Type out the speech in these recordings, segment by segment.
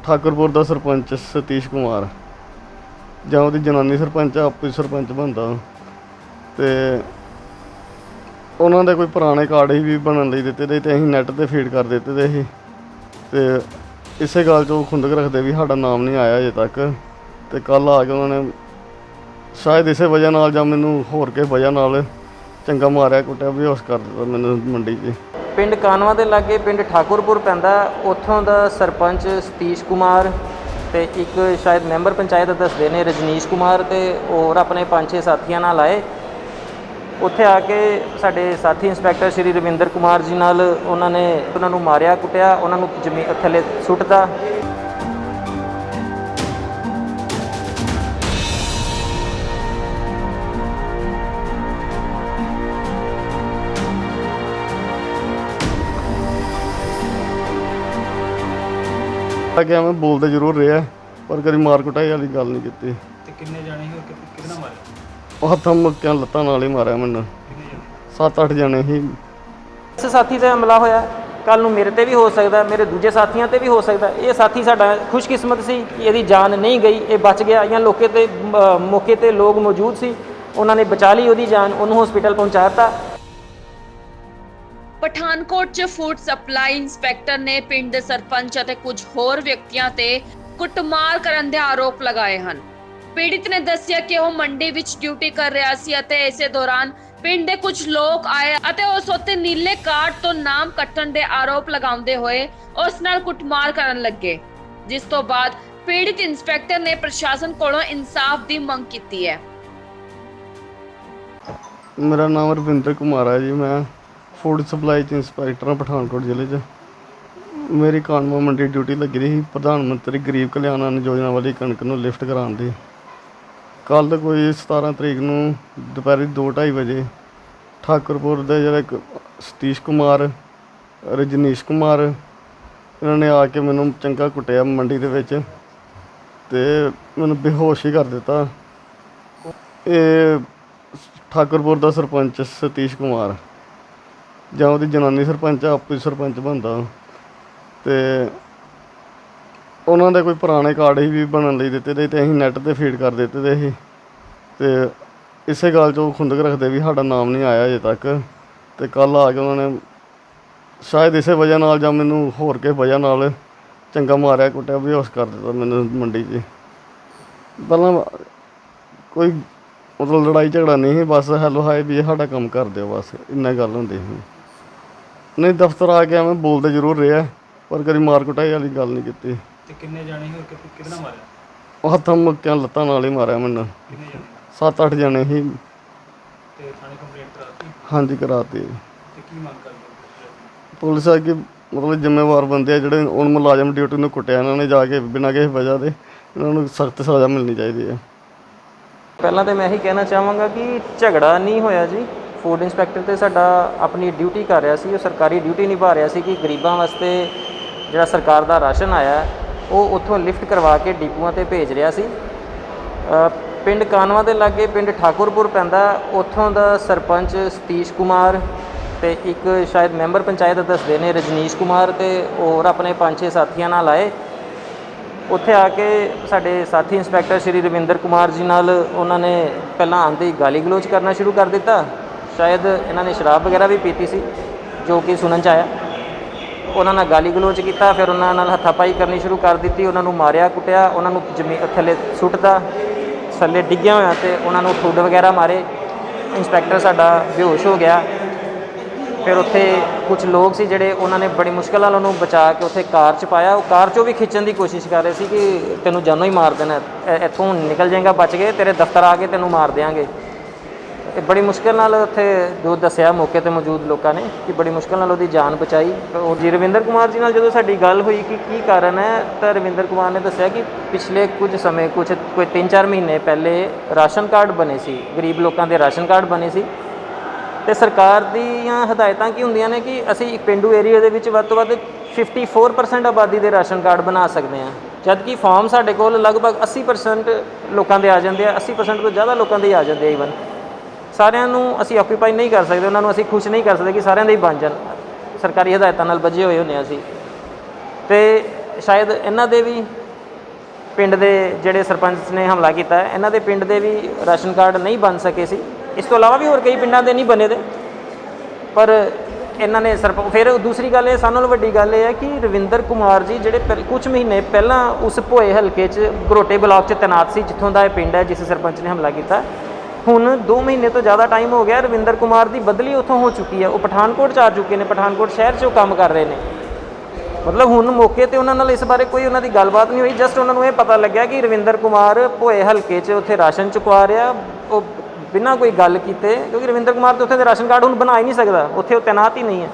ਠਾਕੁਰਪੁਰ ਦਾ ਸਰਪੰਚ ਸਤੀਸ਼ ਕੁਮਾਰ ਜਾਂ ਉਹਦੀ ਜਨਾਨੀ ਸਰਪੰਚ ਆਪੇ ਸਰਪੰਚ ਬਣਦਾ ਤੇ ਉਹਨਾਂ ਦੇ ਕੋਈ ਪੁਰਾਣੇ ਕਾਰਡ ਹੀ ਵੀ ਬਣਨ ਲਈ ਦਿੱਤੇ ਤੇ ਅਸੀਂ ਨੈੱਟ ਤੇ ਫੀਡ ਕਰ ਦਿੱਤੇ ਤੇ ਸੀ ਤੇ ਇਸੇ ਗੱਲ 'ਚ ਉਹ ਖੁੰਦਕ ਰੱਖਦੇ ਵੀ ਸਾਡਾ ਨਾਮ ਨਹੀਂ ਆਇਆ ਅਜੇ ਤੱਕ ਤੇ ਕੱਲ੍ਹ ਆ ਕੇ ਉਹਨਾਂ ਨੇ ਸ਼ਾਇਦ ਇਸੇ ਵਜ੍ਹਾ ਨਾਲ ਜਾਂ ਮੈਨੂੰ ਹੋਰ ਕਿਸੇ ਵਜ੍ਹਾ ਨਾਲ ਚੰਗਾ ਮਾਰਿਆ ਕੁੱਟਿਆ ਬੇਹੋਸ਼ ਕਰ ਦਿੱਤਾ ਮੈਨੂੰ ਮੰਡੀ 'ਚ। ਪਿੰਡ ਕਾਨਵਾ ਦੇ ਲਾਗੇ ਪਿੰਡ ਠਾਕੁਰਪੁਰ ਪੈਂਦਾ, ਉੱਥੋਂ ਦਾ ਸਰਪੰਚ ਸਤੀਸ਼ ਕੁਮਾਰ ਤੇ ਇੱਕ ਸ਼ਾਇਦ ਮੈਂਬਰ ਪੰਚਾਇਤ ਦੱਸਦੇ ਨੇ ਰਜਨੀਸ਼ ਕੁਮਾਰ ਤੇ ਹੋਰ ਆਪਣੇ 5-6 ਸਾਥੀਆਂ ਨਾਲ ਆਏ। ਉੱਥੇ ਆ ਕੇ ਸਾਡੇ ਸਾਥੀ ਇੰਸਪੈਕਟਰ ਸ਼੍ਰੀ ਰਵਿੰਦਰ ਕੁਮਾਰ ਜੀ ਨਾਲ ਉਹਨਾਂ ਨੇ ਉਹਨਾਂ ਨੂੰ ਮਾਰਿਆ ਕੁੱਟਿਆ, ਉਹਨਾਂ ਨੂੰ ਜ਼ਮੀਨ ਥੱਲੇ ਸੁੱਟਦਾ। ਕਿ ਮੈਂ ਬੋਲਦੇ ਜ਼ਰੂਰ ਰਿਹਾ ਪਰ ਕਦੀ ਮਾਰ ਕੁਟਾਈ ਵਾਲੀ ਗੱਲ ਨਹੀਂ ਕੀਤੀ। ਤੇ ਕਿੰਨੇ ਜਾਣੇ ਸੀ ਕਿਹਦੇ ਨਾਲ ਮਾਰੇ? ਉਹ ਹੱਥਾਂ ਮੁੱਕਿਆਂ ਲੱਤਾਂ ਨਾਲ ਹੀ ਮਾਰਿਆ ਮੈਨੂੰ। 7-8 ਜਣੇ ਸੀ। ਇਸ ਸਾਥੀ ਤੇ ਹਮਲਾ ਹੋਇਆ, ਕੱਲ ਨੂੰ ਮੇਰੇ ਤੇ ਵੀ ਹੋ ਸਕਦਾ, ਮੇਰੇ ਦੂਜੇ ਸਾਥੀਆਂ ਤੇ ਵੀ ਹੋ ਸਕਦਾ। ਇਹ ਸਾਥੀ ਸਾਡਾ ਖੁਸ਼ਕਿਸਮਤ ਸੀ ਕਿ ਇਹਦੀ ਜਾਨ ਨਹੀਂ ਗਈ, ਇਹ ਬਚ ਗਿਆ ਜਾਂ ਮੌਕੇ ਤੇ ਲੋਕ ਮੌਜੂਦ ਸੀ, ਉਹਨਾਂ ਨੇ ਬਚਾ ਲਈ ਉਹਦੀ ਜਾਨ, ਉਹਨੂੰ ਹਸਪੀਟਲ ਪਹੁੰਚਾ ਦਿੱਤਾ। ਪਠਾਨਕੋਟ 'ਚ ਫੂਡ ਸਪਲਾਈ ਇੰਸਪੈਕਟਰ ਨੇ ਪਿੰਡ ਦੇ ਸਰਪੰਚ ਅਤੇ ਕੁਝ ਹੋਰ ਵਿਅਕਤੀਆਂ ਤੇ ਕੁੱਟਮਾਰ ਕਰਨ ਦੇ ਆਰੋਪ ਲਗਾਏ ਹਨ। ਪੀੜਿਤ ਨੇ ਦੱਸਿਆ ਕਿ ਉਹ ਮੰਡੀ ਵਿੱਚ ਡਿਊਟੀ ਕਰ ਰਿਹਾ ਸੀ ਅਤੇ ਇਸੇ ਦੌਰਾਨ ਪਿੰਡ ਦੇ ਕੁਝ ਲੋਕ ਆਏ ਅਤੇ ਉਸ ਉੱਤੇ ਨੀਲੇ ਕਾਰਡ ਤੋਂ ਨਾਮ ਕੱਟਣ ਦੇ ਆਰੋਪ ਲਗਾਉਂਦੇ ਹੋਏ ਉਸ ਨਾਲ ਕੁੱਟਮਾਰ ਕਰਨ ਲੱਗੇ, ਜਿਸ ਤੋਂ ਬਾਅਦ ਪੀੜਿਤ ਇੰਸਪੈਕਟਰ ਨੇ ਪ੍ਰਸ਼ਾਸਨ ਕੋਲੋਂ ਇਨਸਾਫ ਦੀ ਮੰਗ ਕੀਤੀ ਹੈ। ਮੇਰਾ ਨਾਮ ਰਵਿੰਦਰ ਕੁਮਾਰ ਹੈ ਜੀ। ਮੈਂ ਫੂਡ ਸਪਲਾਈ 'ਚ ਇੰਸਪੈਕਟਰ ਹਾਂ ਪਠਾਨਕੋਟ ਜ਼ਿਲ੍ਹੇ 'ਚ। ਮੇਰੀ ਕਾਨਵਾ ਮੰਡੀ ਡਿਊਟੀ ਲੱਗੀ ਰਹੀ ਪ੍ਰਧਾਨ ਮੰਤਰੀ ਗਰੀਬ ਕਲਿਆਣ ਅੰਨ ਯੋਜਨਾ ਵਾਲੀ ਕਣਕ ਨੂੰ ਲਿਫਟ ਕਰਾਉਣ ਦੀ। ਕੱਲ੍ਹ ਕੋਈ 17 ਤਰੀਕ ਨੂੰ ਦੁਪਹਿਰੇ 2-2:30 ਵਜੇ ਠਾਕੁਰਪੁਰ ਦੇ ਜਿਹੜੇ ਸਤੀਸ਼ ਕੁਮਾਰ, ਰਜਨੀਸ਼ ਕੁਮਾਰ, ਇਹਨਾਂ ਨੇ ਆ ਕੇ ਮੈਨੂੰ ਚੰਗਾ ਕੁੱਟਿਆ ਮੰਡੀ ਦੇ ਵਿੱਚ ਤੇ ਮੈਨੂੰ ਬੇਹੋਸ਼ ਹੀ ਕਰ ਦਿੱਤਾ। ਇਹ ਠਾਕੁਰਪੁਰ ਦਾ ਸਰਪੰਚ ਸਤੀਸ਼ ਕੁਮਾਰ ਜਾਂ ਉਹਦੀ ਜਨਾਨੀ ਸਰਪੰਚ ਆਪੇ ਸਰਪੰਚ ਬਣਦਾ ਤੇ ਉਹਨਾਂ ਦੇ ਕੋਈ ਪੁਰਾਣੇ ਕਾਰਡ ਹੀ ਵੀ ਬਣਨ ਲਈ ਦਿੱਤੇ ਤੇ ਅਸੀਂ ਨੈੱਟ ਤੇ ਫੀਡ ਕਰ ਦਿੱਤੇ ਤੇ ਸੀ ਤੇ ਇਸੇ ਗੱਲ 'ਚ ਉਹ ਖੁੰਦਕ ਰੱਖਦੇ ਵੀ ਸਾਡਾ ਨਾਮ ਨਹੀਂ ਆਇਆ ਅਜੇ ਤੱਕ ਤੇ ਕੱਲ੍ਹ ਆ ਕੇ ਉਹਨਾਂ ਨੇ ਸ਼ਾਇਦ ਇਸੇ ਵਜ੍ਹਾ ਨਾਲ ਜਾਂ ਮੈਨੂੰ ਹੋਰ ਕਿਸੇ ਵਜ੍ਹਾ ਨਾਲ ਚੰਗਾ ਮਾਰਿਆ ਕੁੱਟਿਆ ਬੇਹੋਸ਼ ਕਰ ਦਿੱਤਾ ਮੈਨੂੰ ਮੰਡੀ 'ਚ। ਪਹਿਲਾਂ ਕੋਈ ਮਤਲਬ ਲੜਾਈ ਝਗੜਾ ਨਹੀਂ ਸੀ, ਬਸ ਹੈਲੋ ਹਾਏ ਵੀ ਇਹ ਸਾਡਾ ਕੰਮ ਕਰ ਦਿਓ, ਬਸ ਇੰਨਾ ਗੱਲ ਹੁੰਦੀ ਸੀ। ਨਹੀਂ ਦਫ਼ਤਰ ਆ ਕੇ ਮੈਂ ਬੋਲਦੇ ਜ਼ਰੂਰ ਰਿਹਾ ਪਰ ਕਦੀ ਮਾਰ ਕੁਟਾਈ ਵਾਲੀ ਗੱਲ ਨਹੀਂ ਕੀਤੀ। ਤੇ ਕਿੰਨੇ ਜਾਣੇ ਸੀ ਕਿਹਦੇ ਨਾਲ ਮਾਰੇ? ਉਹ ਹੱਥਾਂ ਮੁੱਕਿਆਂ ਲੱਤਾਂ ਨਾਲ ਹੀ ਮਾਰਿਆ ਮੈਨੂੰ। ਕਿੰਨੇ ਜਾਣੇ? 7-8 ਜਣੇ ਸੀ। ਤੇ ਥਾਣੇ ਕੰਪਲੇਂਟ ਕਰਾਤੀ? ਹਾਂਜੀ ਕਰਾਤੀ। ਤੇ ਕੀ ਮੰਗ ਕਰਦੇ ਹੋ? ਪੁਲਿਸ ਆ ਕਿ ਮਤਲਬ ਜ਼ਿੰਮੇਵਾਰ ਬੰਦੇ ਆ ਜਿਹੜੇ ਹੁਣ ਮੁਲਾਜ਼ਮ ਡਿਊਟੀ ਨੂੰ ਕੁੱਟਿਆ ਇਹਨਾਂ ਨੇ ਜਾ ਕੇ ਬਿਨਾਂ ਕਿਸੇ ਵਜ੍ਹਾ ਦੇ, ਇਹਨਾਂ ਨੂੰ ਸਖਤ ਸਜ਼ਾ ਮਿਲਣੀ ਚਾਹੀਦੀ ਹੈ। ਪਹਿਲਾਂ ਤਾਂ ਮੈਂ ਇਹੀ ਕਹਿਣਾ ਚਾਹਾਂਗਾ ਕਿ ਝਗੜਾ ਨਹੀਂ ਹੋਇਆ ਜੀ। ਫੂਡ ਇੰਸਪੈਕਟਰ ਤੇ ਸਾਡਾ ਆਪਣੀ ਡਿਊਟੀ ਕਰ ਰਿਹਾ ਸੀ, ਉਹ ਸਰਕਾਰੀ ਡਿਊਟੀ ਨਿਭਾ ਰਿਹਾ ਸੀ ਕਿ ਗਰੀਬਾਂ ਵਾਸਤੇ ਜਿਹੜਾ ਸਰਕਾਰ ਦਾ ਰਾਸ਼ਨ ਆਇਆ ਉਹ ਉੱਥੋਂ ਲਿਫਟ ਕਰਵਾ ਕੇ ਡਿਪੂਆਂ ਤੇ ਭੇਜ ਰਿਹਾ ਸੀ। ਪਿੰਡ ਕਾਨਵਾ ਦੇ ਲਾਗੇ ਪਿੰਡ ਠਾਕੁਰਪੁਰ ਪੈਂਦਾ, ਉੱਥੋਂ ਦਾ ਸਰਪੰਚ ਸਤੀਸ਼ ਕੁਮਾਰ ਤੇ ਇੱਕ ਸ਼ਾਇਦ ਮੈਂਬਰ ਪੰਚਾਇਤ ਦੱਸਦੇ ਨੇ ਰਜਨੀਸ਼ ਕੁਮਾਰ ਤੇ ਹੋਰ ਆਪਣੇ 5-6 ਸਾਥੀਆਂ ਨਾਲ ਆਏ। ਉੱਥੇ ਆ ਕੇ ਸਾਡੇ ਸਾਥੀ ਇੰਸਪੈਕਟਰ ਸ਼੍ਰੀ ਰਵਿੰਦਰ ਕੁਮਾਰ ਜੀ ਨਾਲ ਉਹਨਾਂ ਨੇ ਪਹਿਲਾਂ ਆਉਂਦੇ ਹੀ ਗਾਲੀ ਗਲੋਚ ਕਰਨਾ ਸ਼ੁਰੂ ਕਰ ਦਿੱਤਾ। ਸ਼ਾਇਦ ਇਹਨਾਂ ਨੇ ਸ਼ਰਾਬ ਵਗੈਰਾ ਵੀ ਪੀਤੀ ਸੀ ਜੋ ਕਿ ਸੁਣਨ 'ਚ ਆਇਆ। ਉਹਨਾਂ ਨਾਲ ਗਾਲੀ ਗਲੋਚ ਕੀਤਾ, ਫਿਰ ਉਹਨਾਂ ਨਾਲ ਹੱਥਾਪਾਈ ਕਰਨੀ ਸ਼ੁਰੂ ਕਰ ਦਿੱਤੀ, ਉਹਨਾਂ ਨੂੰ ਮਾਰਿਆ ਕੁੱਟਿਆ, ਉਹਨਾਂ ਨੂੰ ਜ਼ਮੀਨ ਥੱਲੇ ਸੁੱਟਦਾ, ਥੱਲੇ ਡਿੱਗਿਆ ਹੋਇਆ ਤੇ ਉਹਨਾਂ ਨੂੰ ਠੁੱਡ ਵਗੈਰਾ ਮਾਰੇ। ਇੰਸਪੈਕਟਰ ਸਾਡਾ ਬੇਹੋਸ਼ ਹੋ ਗਿਆ। ਫਿਰ ਉੱਥੇ ਕੁਝ ਲੋਕ ਸੀ ਜਿਹੜੇ ਉਹਨਾਂ ਨੇ ਬੜੀ ਮੁਸ਼ਕਿਲ ਨਾਲ ਉਹਨੂੰ ਬਚਾ ਕੇ ਉੱਥੇ ਕਾਰ 'ਚ ਪਾਇਆ। ਉਹ ਕਾਰ 'ਚੋਂ ਵੀ ਖਿੱਚਣ ਦੀ ਕੋਸ਼ਿਸ਼ ਕਰ ਰਹੇ ਸੀ ਕਿ ਤੈਨੂੰ ਜਾਨੋਂ ਹੀ ਮਾਰ ਦੇਣਾ, ਇੱਥੋਂ ਨਿਕਲ ਜਾਏਗਾ ਬਚ ਗਏ, ਤੇਰੇ ਦਫ਼ਤਰ ਆ ਕੇ ਤੈਨੂੰ ਮਾਰ ਦਿਆਂਗੇ। ਇਹ ਬੜੀ ਮੁਸ਼ਕਿਲ ਨਾਲ ਉੱਥੇ ਜੋ ਦੱਸਿਆ ਮੌਕੇ 'ਤੇ ਮੌਜੂਦ ਲੋਕਾਂ ਨੇ ਕਿ ਬੜੀ ਮੁਸ਼ਕਿਲ ਨਾਲ ਉਹਦੀ ਜਾਨ ਬਚਾਈ। ਉਹ ਜੀ ਰਵਿੰਦਰ ਕੁਮਾਰ ਜੀ ਨਾਲ ਜਦੋਂ ਸਾਡੀ ਗੱਲ ਹੋਈ ਕਿ ਕੀ ਕਾਰਨ ਹੈ ਤਾਂ ਰਵਿੰਦਰ ਕੁਮਾਰ ਨੇ ਦੱਸਿਆ ਕਿ ਪਿਛਲੇ ਕੁਝ ਸਮੇਂ ਕੋਈ 3-4 ਮਹੀਨੇ ਪਹਿਲੇ ਰਾਸ਼ਨ ਕਾਰਡ ਬਣੇ ਸੀ, ਗਰੀਬ ਲੋਕਾਂ ਦੇ ਰਾਸ਼ਨ ਕਾਰਡ ਬਣੇ ਸੀ ਤੇ ਸਰਕਾਰ ਦੀਆਂ ਹਦਾਇਤਾਂ ਕੀ ਹੁੰਦੀਆਂ ਨੇ ਕਿ ਅਸੀਂ ਇੱਕ ਪੇਂਡੂ ਏਰੀਆ ਦੇ ਵਿੱਚ ਵੱਧ ਤੋਂ ਵੱਧ 54% ਆਬਾਦੀ ਦੇ ਰਾਸ਼ਨ ਕਾਰਡ ਬਣਾ ਸਕਦੇ ਹਾਂ, ਜਦ ਕਿ ਫਾਰਮ ਸਾਡੇ ਕੋਲ ਲਗਭਗ 80% ਲੋਕਾਂ ਦੇ ਆ ਜਾਂਦੇ ਆ, 80% ਤੋਂ ਜ਼ਿਆਦਾ ਲੋਕਾਂ ਦੇ ਆ ਜਾਂਦੇ ਆ। ਈਵਨ ਸਾਰਿਆਂ ਨੂੰ ਅਸੀਂ ਆਕੂਪਾਈ ਨਹੀਂ ਕਰ ਸਕਦੇ, ਉਹਨਾਂ ਨੂੰ ਅਸੀਂ ਖੁਸ਼ ਨਹੀਂ ਕਰ ਸਕਦੇ ਕਿ ਸਾਰਿਆਂ ਦੇ ਹੀ ਬਣ ਜਾਣ। ਸਰਕਾਰੀ ਹਦਾਇਤਾਂ ਨਾਲ ਬੱਝੇ ਹੋਏ ਹੁੰਦੇ ਹਾਂ ਅਸੀਂ। ਤੇ ਸ਼ਾਇਦ ਇਹਨਾਂ ਦੇ ਵੀ ਪਿੰਡ ਦੇ ਜਿਹੜੇ ਸਰਪੰਚ ਨੇ ਹਮਲਾ ਕੀਤਾ ਹੈ, ਇਹਨਾਂ ਦੇ ਪਿੰਡ ਦੇ ਵੀ ਰਾਸ਼ਨ ਕਾਰਡ ਨਹੀਂ ਬਣ ਸਕੇ ਸੀ। ਇਸ ਤੋਂ ਇਲਾਵਾ ਵੀ ਹੋਰ ਕਈ ਪਿੰਡਾਂ ਦੇ ਨਹੀਂ ਬਣੇ ਦੇ, ਪਰ ਇਹਨਾਂ ਨੇ ਫਿਰ ਦੂਸਰੀ ਗੱਲ ਇਹ, ਸਾਨੂੰ ਵੱਡੀ ਗੱਲ ਇਹ ਹੈ ਕਿ ਰਵਿੰਦਰ ਕੁਮਾਰ ਜੀ ਜਿਹੜੇ ਕੁਝ ਮਹੀਨੇ ਪਹਿਲਾਂ ਉਸ ਭੋਏ ਹਲਕੇ 'ਚ ਗਰੋਟੇ ਬਲਾਕ 'ਚ ਤੈਨਾਤ ਸੀ, ਜਿੱਥੋਂ ਦਾ ਇਹ ਪਿੰਡ ਹੈ ਜਿਸ ਸਰਪੰਚ ਨੇ ਹਮਲਾ ਕੀਤਾ। ਹੁਣ 2 ਮਹੀਨੇ ਤੋਂ ਜ਼ਿਆਦਾ ਟਾਈਮ ਹੋ ਗਿਆ, ਰਵਿੰਦਰ ਕੁਮਾਰ ਦੀ ਬਦਲੀ ਉੱਥੋਂ ਹੋ ਚੁੱਕੀ ਹੈ, ਉਹ ਪਠਾਨਕੋਟ 'ਚ ਆ ਚੁੱਕੇ ਨੇ, ਪਠਾਨਕੋਟ ਸ਼ਹਿਰ 'ਚ ਉਹ ਕੰਮ ਕਰ ਰਹੇ ਨੇ। ਮਤਲਬ ਹੁਣ ਮੌਕੇ 'ਤੇ ਉਹਨਾਂ ਨਾਲ ਇਸ ਬਾਰੇ ਕੋਈ ਉਹਨਾਂ ਦੀ ਗੱਲਬਾਤ ਨਹੀਂ ਹੋਈ, ਜਸਟ ਉਹਨਾਂ ਨੂੰ ਇਹ ਪਤਾ ਲੱਗਿਆ ਕਿ ਰਵਿੰਦਰ ਕੁਮਾਰ ਭੋਏ ਹਲਕੇ 'ਚ ਉੱਥੇ ਰਾਸ਼ਨ ਚੁਕਵਾ ਰਿਹਾ, ਉਹ ਬਿਨਾਂ ਕੋਈ ਗੱਲ ਕੀਤੇ, ਕਿਉਂਕਿ ਰਵਿੰਦਰ ਕੁਮਾਰ ਤਾਂ ਉੱਥੇ ਦੇ ਰਾਸ਼ਨ ਕਾਰਡ ਹੁਣ ਬਣਾ ਹੀ ਨਹੀਂ ਸਕਦਾ, ਉੱਥੇ ਉਹ ਤੈਨਾਤ ਹੀ ਨਹੀਂ ਹੈ।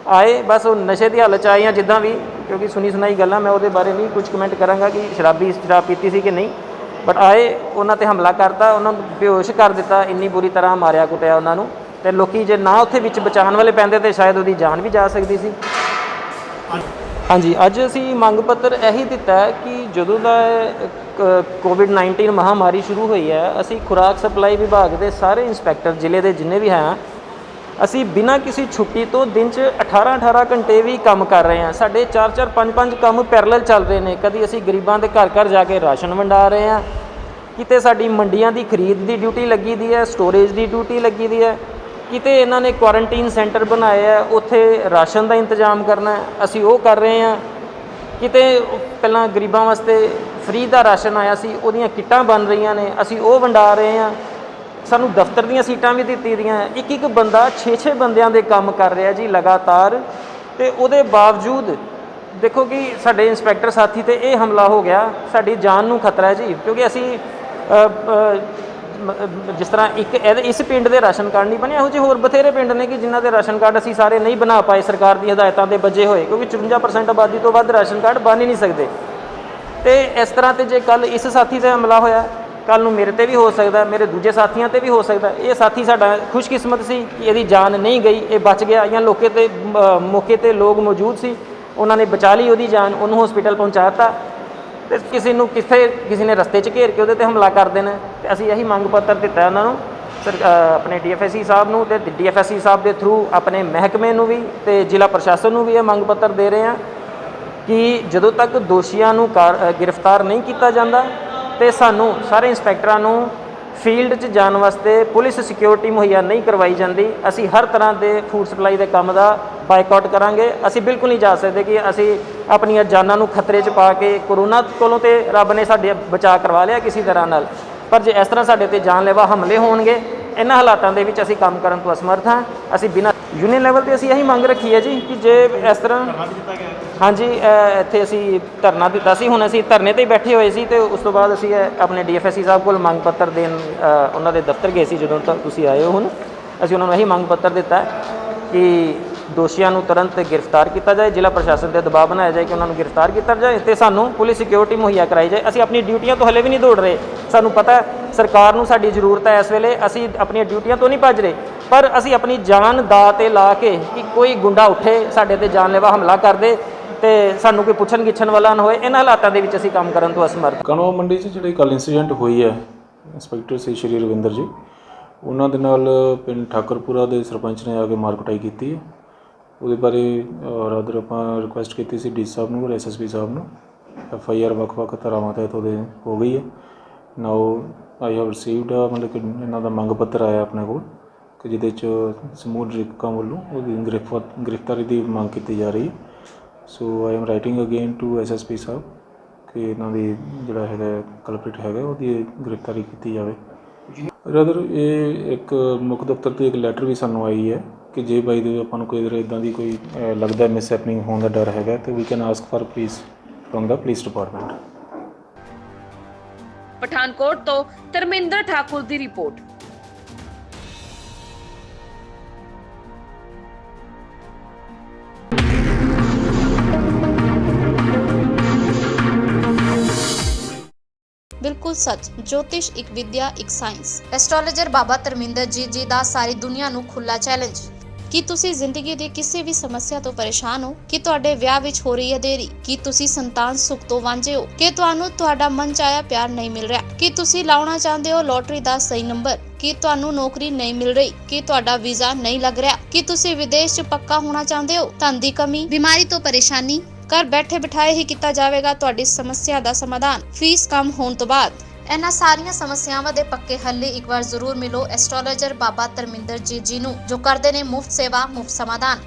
ਆਏ ਬਸ ਉਹ ਨਸ਼ੇ ਦੀ ਹਾਲਤ 'ਚ ਆਏ ਜਾਂ ਜਿੱਦਾਂ ਵੀ, ਕਿਉਂਕਿ ਸੁਣੀ ਸੁਣਾਈ ਗੱਲਾਂ, ਮੈਂ ਉਹਦੇ ਬਾਰੇ ਨਹੀਂ ਕੁਝ ਕਮੈਂਟ ਕਰਾਂਗਾ ਕਿ ਸ਼ਰਾਬ ਪੀਤੀ ਸੀ ਕਿ ਨਹੀਂ, ਬਟ ਆਏ ਉਹਨਾਂ 'ਤੇ ਹਮਲਾ ਕਰਤਾ, ਉਹਨਾਂ ਨੂੰ ਬੇਹੋਸ਼ ਕਰ ਦਿੱਤਾ, ਇੰਨੀ ਬੁਰੀ ਤਰ੍ਹਾਂ ਮਾਰਿਆ ਕੁੱਟਿਆ ਉਹਨਾਂ ਨੂੰ। ਅਤੇ ਲੋਕੀ ਜੇ ਨਾ ਉੱਥੇ ਵਿੱਚ ਬਚਾਉਣ ਵਾਲੇ ਪੈਂਦੇ ਤਾਂ ਸ਼ਾਇਦ ਉਹਦੀ ਜਾਨ ਵੀ ਜਾ ਸਕਦੀ ਸੀ। ਹਾਂਜੀ, ਅੱਜ ਅਸੀਂ ਮੰਗ ਪੱਤਰ ਇਹੀ ਦਿੱਤਾ ਹੈ ਕਿ ਜਦੋਂ ਦਾ ਕੋਵਿਡ-19 ਮਹਾਮਾਰੀ ਸ਼ੁਰੂ ਹੋਈ ਹੈ, ਅਸੀਂ ਖੁਰਾਕ ਸਪਲਾਈ ਵਿਭਾਗ ਦੇ ਸਾਰੇ ਇੰਸਪੈਕਟਰ ਜ਼ਿਲ੍ਹੇ ਦੇ ਜਿੰਨੇ ਵੀ ਹੈ, ਅਸੀਂ ਬਿਨਾਂ ਕਿਸੇ ਛੁੱਟੀ ਤੋਂ ਦਿਨ 'ਚ 18 ਘੰਟੇ ਵੀ ਕੰਮ ਕਰ ਰਹੇ ਹਾਂ। ਸਾਡੇ 4 5 ਕੰਮ ਪੈਰਲਲ ਚੱਲ ਰਹੇ ਨੇ। ਕਦੀ ਅਸੀਂ ਗਰੀਬਾਂ ਦੇ ਘਰ ਘਰ ਜਾ ਕੇ ਰਾਸ਼ਨ ਵੰਡਾ ਰਹੇ ਹਾਂ, ਕਿਤੇ ਸਾਡੀ ਮੰਡੀਆਂ ਦੀ ਖਰੀਦ ਦੀ ਡਿਊਟੀ ਲੱਗੀ ਦੀ ਹੈ, ਸਟੋਰੇਜ ਦੀ ਡਿਊਟੀ ਲੱਗੀ ਦੀ ਹੈ, ਕਿਤੇ ਇਹਨਾਂ ਨੇ ਕੁਆਰੰਟੀਨ ਸੈਂਟਰ ਬਣਾਏ ਹੈ, ਉੱਥੇ ਰਾਸ਼ਨ ਦਾ ਇੰਤਜ਼ਾਮ ਕਰਨਾ ਅਸੀਂ ਉਹ ਕਰ ਰਹੇ ਹਾਂ। ਕਿਤੇ ਪਹਿਲਾਂ ਗਰੀਬਾਂ ਵਾਸਤੇ ਫ੍ਰੀ ਦਾ ਰਾਸ਼ਨ ਆਇਆ ਸੀ, ਉਹਦੀਆਂ ਕਿੱਟਾਂ ਬਣ ਰਹੀਆਂ ਨੇ, ਅਸੀਂ ਉਹ ਵੰਡਾ ਰਹੇ ਹਾਂ। ਸਾਨੂੰ ਦਫ਼ਤਰ ਦੀਆਂ ਸੀਟਾਂ ਵੀ ਦਿੱਤੀ ਦੀਆਂ, ਇੱਕ ਬੰਦਾ 6 ਬੰਦਿਆਂ ਦੇ ਕੰਮ ਕਰ ਰਿਹਾ ਜੀ ਲਗਾਤਾਰ। ਅਤੇ ਉਹਦੇ ਬਾਵਜੂਦ ਦੇਖੋ ਕਿ ਸਾਡੇ ਇੰਸਪੈਕਟਰ ਸਾਥੀ 'ਤੇ ਇਹ ਹਮਲਾ ਹੋ ਗਿਆ, ਸਾਡੀ ਜਾਨ ਨੂੰ ਖਤਰਾ ਹੈ ਜੀ। ਕਿਉਂਕਿ ਅਸੀਂ ਜਿਸ ਤਰ੍ਹਾਂ ਇਸ ਪਿੰਡ ਦੇ ਰਾਸ਼ਨ ਕਾਰਡ ਨਹੀਂ ਬਣੇ, ਇਹੋ ਜਿਹੇ ਹੋਰ ਬਥੇਰੇ ਪਿੰਡ ਨੇ ਕਿ ਜਿਨ੍ਹਾਂ ਦੇ ਰਾਸ਼ਨ ਕਾਰਡ ਅਸੀਂ ਸਾਰੇ ਨਹੀਂ ਬਣਾ ਪਾਏ ਸਰਕਾਰ ਦੀ ਹਦਾਇਤਾਂ ਦੇ ਬੱਝੇ ਹੋਏ, ਕਿਉਂਕਿ 54% ਆਬਾਦੀ ਤੋਂ ਵੱਧ ਰਾਸ਼ਨ ਕਾਰਡ ਬਣ ਹੀ ਨਹੀਂ ਸਕਦੇ। ਅਤੇ ਇਸ ਤਰ੍ਹਾਂ 'ਤੇ ਜੇ ਕੱਲ੍ਹ ਇਸ ਸਾਥੀ 'ਤੇ ਹਮਲਾ ਹੋਇਆ, ਕੱਲ੍ਹ ਨੂੰ ਮੇਰੇ 'ਤੇ ਵੀ ਹੋ ਸਕਦਾ, ਮੇਰੇ ਦੂਜੇ ਸਾਥੀਆਂ 'ਤੇ ਵੀ ਹੋ ਸਕਦਾ। ਇਹ ਸਾਥੀ ਸਾਡਾ ਖੁਸ਼ਕਿਸਮਤ ਸੀ ਕਿ ਇਹਦੀ ਜਾਨ ਨਹੀਂ ਗਈ, ਇਹ ਬਚ ਗਿਆ, ਜਾਂ ਮੌਕੇ 'ਤੇ ਲੋਕ ਮੌਜੂਦ ਸੀ, ਉਹਨਾਂ ਨੇ ਬਚਾ ਲਈ ਉਹਦੀ ਜਾਨ, ਉਹਨੂੰ ਹੌਸਪੀਟਲ ਪਹੁੰਚਾ ਦਿੱਤਾ। ਅਤੇ ਕਿਸੇ ਨੇ ਰਸਤੇ 'ਚ ਘੇਰ ਕੇ ਉਹਦੇ 'ਤੇ ਹਮਲਾ ਕਰ ਦੇਣਾ। ਅਤੇ ਅਸੀਂ ਇਹੀ ਮੰਗ ਪੱਤਰ ਦਿੱਤਾ ਉਹਨਾਂ ਨੂੰ, ਆਪਣੇ DFSC ਸਾਹਿਬ ਨੂੰ, ਅਤੇ DFSC ਸਾਹਿਬ ਦੇ ਥਰੂ ਆਪਣੇ ਮਹਿਕਮੇ ਨੂੰ ਵੀ ਅਤੇ ਜ਼ਿਲ੍ਹਾ ਪ੍ਰਸ਼ਾਸਨ ਨੂੰ ਵੀ ਇਹ ਮੰਗ ਪੱਤਰ ਦੇ ਰਹੇ ਹਾਂ ਕਿ ਜਦੋਂ ਤੱਕ ਦੋਸ਼ੀਆਂ ਨੂੰ ਗ੍ਰਿਫਤਾਰ ਨਹੀਂ ਕੀਤਾ ਜਾਂਦਾ, ਅਤੇ ਸਾਨੂੰ ਸਾਰੇ ਇੰਸਪੈਕਟਰਾਂ ਨੂੰ ਫੀਲਡ 'ਚ ਜਾਣ ਵਾਸਤੇ ਪੁਲਿਸ ਸਿਕਿਉਰਿਟੀ ਮੁਹੱਈਆ ਨਹੀਂ ਕਰਵਾਈ ਜਾਂਦੀ, ਅਸੀਂ ਹਰ ਤਰ੍ਹਾਂ ਦੇ ਫੂਡ ਸਪਲਾਈ ਦੇ ਕੰਮ ਦਾ ਬਾਈਕਾਟ ਕਰਾਂਗੇ। ਅਸੀਂ ਬਿਲਕੁਲ ਨਹੀਂ ਜਾ ਸਕਦੇ ਕਿ ਅਸੀਂ ਆਪਣੀਆਂ ਜਾਨਾਂ ਨੂੰ ਖਤਰੇ 'ਚ ਪਾ ਕੇ, ਕੋਰੋਨਾ ਕੋਲੋਂ ਤੇ ਰੱਬ ਨੇ ਸਾਡੇ ਬਚਾਅ ਕਰਵਾ ਲਿਆ ਕਿਸੇ ਤਰ੍ਹਾਂ ਨਾਲ, ਪਰ ਜੇ ਇਸ ਤਰ੍ਹਾਂ ਸਾਡੇ 'ਤੇ ਜਾਨਲੇਵਾ ਹਮਲੇ ਹੋਣਗੇ, ਇਹਨਾਂ ਹਾਲਾਤਾਂ ਦੇ ਵਿੱਚ ਅਸੀਂ ਕੰਮ ਕਰਨ ਤੋਂ ਅਸਮਰਥ ਹਾਂ। ਅਸੀਂ ਬਿਨਾਂ ਯੂਨੀਅਨ ਲੈਵਲ 'ਤੇ ਅਸੀਂ ਇਹੀ ਮੰਗ ਰੱਖੀ ਹੈ ਜੀ ਕਿ ਜੇ ਇਸ ਤਰ੍ਹਾਂ, ਹਾਂਜੀ ਇੱਥੇ ਅਸੀਂ ਧਰਨਾ ਦਿੱਤਾ ਸੀ, ਹੁਣ ਅਸੀਂ ਧਰਨੇ 'ਤੇ ਹੀ ਬੈਠੇ ਹੋਏ ਸੀ, ਅਤੇ ਉਸ ਤੋਂ ਬਾਅਦ ਅਸੀਂ ਆਪਣੇ DFSC ਸਾਹਿਬ ਕੋਲ ਮੰਗ ਪੱਤਰ ਦੇਣ ਉਹਨਾਂ ਦੇ ਦਫ਼ਤਰ ਗਏ ਸੀ। ਜਦੋਂ ਤੱਕ ਤੁਸੀਂ ਆਏ ਹੋ, ਹੁਣ ਅਸੀਂ ਉਹਨਾਂ ਨੂੰ ਇਹੀ ਮੰਗ ਪੱਤਰ ਦਿੱਤਾ ਕਿ ਦੋਸ਼ੀਆਂ ਨੂੰ ਤੁਰੰਤ ਗ੍ਰਿਫਤਾਰ ਕੀਤਾ ਜਾਏ, ਜ਼ਿਲ੍ਹਾ ਪ੍ਰਸ਼ਾਸਨ 'ਤੇ ਦਬਾਅ ਬਣਾਇਆ ਜਾਏ ਕਿ ਉਹਨਾਂ ਨੂੰ ਗ੍ਰਿਫਤਾਰ ਕੀਤਾ ਜਾਏ, ਅਤੇ ਸਾਨੂੰ ਪੁਲਿਸ ਸਿਕਿਉਰਿਟੀ ਮੁਹੱਈਆ ਕਰਾਈ ਜਾਏ। ਅਸੀਂ ਆਪਣੀ ਡਿਊਟੀਆਂ ਤੋਂ ਹਲੇ ਵੀ ਨਹੀਂ ਦੌੜ ਰਹੇ, ਸਾਨੂੰ ਪਤਾ ਸਰਕਾਰ ਨੂੰ ਸਾਡੀ ਜ਼ਰੂਰਤ ਹੈ ਇਸ ਵੇਲੇ, ਅਸੀਂ ਆਪਣੀਆਂ ਡਿਊਟੀਆਂ ਤੋਂ ਨਹੀਂ ਭੱਜ ਰਹੇ, ਪਰ ਅਸੀਂ ਆਪਣੀ ਜਾਨ ਦਾਅ 'ਤੇ ਲਾ ਕੇ ਕਿ ਕੋਈ ਗੁੰਡਾ ਉੱਠੇ ਸਾਡੇ 'ਤੇ ਜਾਨਲੇਵਾ ਹਮਲਾ ਕਰ ਦੇ ਅਤੇ ਸਾਨੂੰ ਕੋਈ ਪੁੱਛਣ ਗਿੱਛਣ ਵਾਲਾ ਨਾ ਹੋਏ, ਇਹਨਾਂ ਹਾਲਾਤਾਂ ਦੇ ਵਿੱਚ ਅਸੀਂ ਕੰਮ ਕਰਨ ਤੋਂ ਅਸਮਰਥ। ਕਾਨਵਾ ਮੰਡੀ 'ਚ ਜਿਹੜੀ ਕੱਲ੍ਹ ਇੰਸੀਡੈਂਟ ਹੋਈ ਹੈ, ਇੰਸਪੈਕਟਰ ਸੀ ਸ਼੍ਰੀ ਰਵਿੰਦਰ ਜੀ, ਉਹਨਾਂ ਦੇ ਨਾਲ ਪਿੰਡ ਠਾਕਰਪੁਰਾ ਦੇ ਸਰਪੰਚ ਨੇ ਆ ਕੇ ਮਾਰ ਕੁਟਾਈ ਕੀਤੀ ਹੈ। ਉਹਦੇ ਬਾਰੇ ਰਾਦਰ ਆਪਾਂ ਰਿਕੁਐਸਟ ਕੀਤੀ ਸੀ ਡੀ ਸਾਹਿਬ ਨੂੰ ਔਰ SSP ਸਾਹਿਬ ਨੂੰ। FIR ਵੱਖ-ਵੱਖ ਧਾਰਾਵਾਂ ਤਹਿਤ ਉਹਦੇ ਹੋ ਗਈ ਹੈ। ਨਾਓ ਆਈ ਹੈਵ ਰਿਸੀਵਡ ਮਤਲਬ ਕਿ ਇਹਨਾਂ ਦਾ ਮੰਗ ਪੱਤਰ ਆਇਆ ਆਪਣੇ ਕੋਲ ਕਿ ਜਿਹਦੇ 'ਚ ਸਮੂਹ ਡਰਿੱਕਾਂ ਵੱਲੋਂ ਉਹਦੀ ਗ੍ਰਿਫਤਾਰੀ ਦੀ ਮੰਗ ਕੀਤੀ ਜਾ ਰਹੀ ਹੈ। So I am writing again to SSP ਸਾਹਿਬ ਕਿ ਇਹਨਾਂ ਦੀ ਜਿਹੜਾ ਹੈਗਾ ਕਲਪ੍ਰਿਟ ਹੈਗਾ ਉਹਦੀ ਗ੍ਰਿਫਤਾਰੀ ਕੀਤੀ ਜਾਵੇ। ਰਾਦਰ ਇਹ ਇੱਕ ਮੁੱਖ ਦਫ਼ਤਰ ਤੋਂ ਇੱਕ ਲੈਟਰ ਵੀ ਸਾਨੂੰ ਆਈ ਹੈ ਕਿ ਜੇ ਬਾਈ ਦੇ ਆਪਾਂ ਨੂੰ ਕੋਈ ਇੱਦਾਂ ਦੀ ਕੋਈ ਲੱਗਦਾ ਮਿਸ ਹੈਪਨਿੰਗ ਹੋਣ ਦਾ ਡਰ ਹੈਗਾ ਤਾਂ ਵੀ can ask for please from the police department. Pathankot ਤੋਂ ਧਰਮਿੰਦਰ ਠਾਕੁਰ ਦੀ ਰਿਪੋਰਟ। बिल्कुल सच। ज्योतिष एक विद्या एक साइंस। एस्ट्रोलॉजर बाबा धर्मिंਦਰ जी ਦਾ ਸਾਰੀ ਦੁਨੀਆ ਨੂੰ ਖੁੱਲਾ ਚੈਲੰਜ। ਕੀ ਤੁਸੀਂ ਜ਼ਿੰਦਗੀ ਦੀ ਕਿਸੇ ਵੀ ਸਮੱਸਿਆ ਤੋਂ ਪਰੇਸ਼ਾਨ ਹੋ? ਕਿ ਤੁਹਾਡੇ ਵਿਆਹ ਵਿੱਚ ਹੋ ਰਹੀ ਹੈ ਦੇਰੀ? ਕੀ ਤੁਸੀਂ ਸੰਤਾਨ ਸੁੱਖ ਤੋਂ ਵਾਂਝੇ ਹੋ? ਕਿ ਤੁਹਾਨੂੰ ਤੁਹਾਡਾ ਮਨ ਚਾਹਿਆ ਪਿਆਰ ਨਹੀਂ ਮਿਲ ਰਿਹਾ? ਕਿ ਤੁਸੀਂ ਲਾਉਣਾ ਚਾਹੁੰਦੇ ਹੋ ਲੋਟਰੀ ਦਾ ਸਹੀ ਨੰਬਰ? ਕਿ ਤੁਹਾਨੂੰ ਨੌਕਰੀ ਨਹੀਂ ਮਿਲ ਰਹੀ? ਕਿ ਤੁਹਾਡਾ ਵੀਜ਼ਾ ਨਹੀਂ ਲੱਗ ਰਿਹਾ? ਕਿ ਤੁਸੀਂ ਵਿਦੇਸ਼ 'ਚ ਪੱਕਾ ਹੋਣਾ ਚਾਹੁੰਦੇ ਹੋ? ਧਨ ਦੀ ਕਮੀ, ਬਿਮਾਰੀ ਤੋਂ ਪਰੇਸ਼ਾਨੀ, ਘਰ ਬੈਠੇ ਬਿਠਾਏ ਹੀ ਕੀਤਾ ਜਾਵੇਗਾ ਤੁਹਾਡੀ ਸਮੱਸਿਆ ਦਾ ਸਮਾਧਾਨ, ਫੀਸ ਕਮ ਹੋਣ ਤੋਂ ਬਾਅਦ। ਇਹਨਾਂ ਸਾਰੀਆਂ ਸਮੱਸਿਆਵਾਂ ਦੇ ਪੱਕੇ ਹੱਲ ਲਈ ਇੱਕ ਵਾਰ ਜ਼ਰੂਰ ਮਿਲੋ ਐਸਟ੍ਰੋਲੋਜਰ ਬਾਬਾ ਧਰਮਿੰਦਰ ਜੀ ਨੂੰ, ਜੋ ਕਰਦੇ ਨੇ ਮੁਫਤ ਸੇਵਾ, ਮੁਫਤ ਸਮਾਧਾਨ।